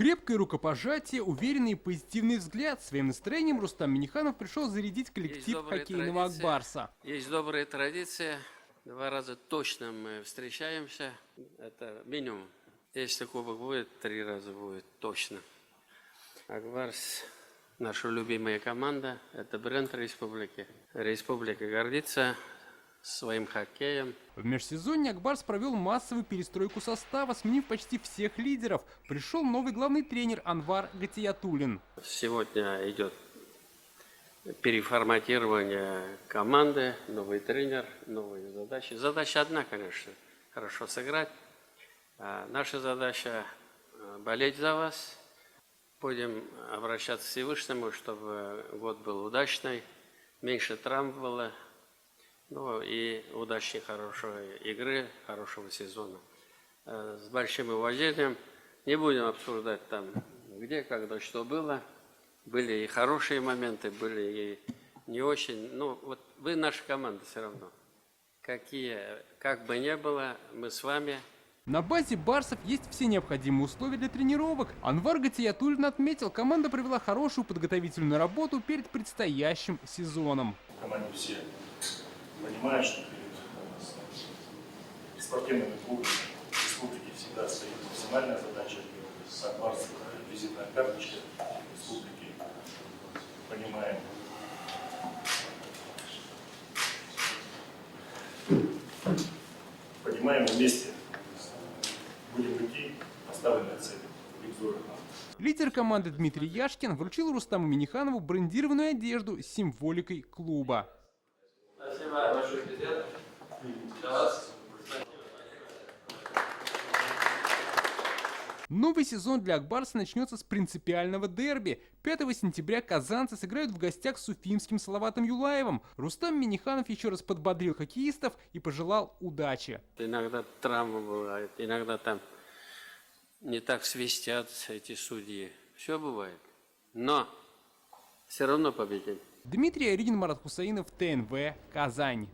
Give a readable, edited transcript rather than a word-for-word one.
Крепкое рукопожатие, уверенный и позитивный взгляд. Своим настроением Рустам Минниханов пришел зарядить Есть коллектив добрая хоккейного традиция. Акбарса. Есть добрая традиция. 2 раза точно мы встречаемся. Это минимум. Если кубок будет, 3 раза будет точно. Акбарс – наша любимая команда. Это бренд республики. Республика гордится своим хоккеем. В межсезонье Акбарс провел массовую перестройку состава, сменив почти всех лидеров. Пришел новый главный тренер Анвар Гатиятуллин. Сегодня идет переформатирование команды, новый тренер, новые задачи. Задача одна, конечно, хорошо сыграть. А наша задача болеть за вас. Будем обращаться к Всевышнему, чтобы год был удачный, меньше травм было, ну и удачной, хорошей игры, хорошего сезона. С большим уважением. Не будем обсуждать там, где, когда, что было. Были и хорошие моменты, были и не очень. Ну, вот вы наша команда все равно. Как бы ни было, мы с вами. На базе барсов есть все необходимые условия для тренировок. Анвар Гатиятуллин отметил, команда провела хорошую подготовительную работу перед предстоящим сезоном. В команде все понимают, что перед спортивными клубами республики всегда стоит максимальная задача. Акбарс – визитная карточка республики. Понимаем. Понимаем, вместе будем идти поставленные цели. Лидер команды Дмитрий Яшкин вручил Рустаму Минниханову брендированную одежду с символикой клуба. Спасибо большое, президент. Для вас. Новый сезон для Акбарса начнется с принципиального дерби. 5 сентября казанцы сыграют в гостях с уфимским Салаватом Юлаевым. Рустам Минниханов еще раз подбодрил хоккеистов и пожелал удачи. Иногда травма бывает, иногда там не так свистят эти судьи. Все бывает. Но все равно победим. Дмитрий Аринин, Марат Хусаинов, ТНВ, Казань.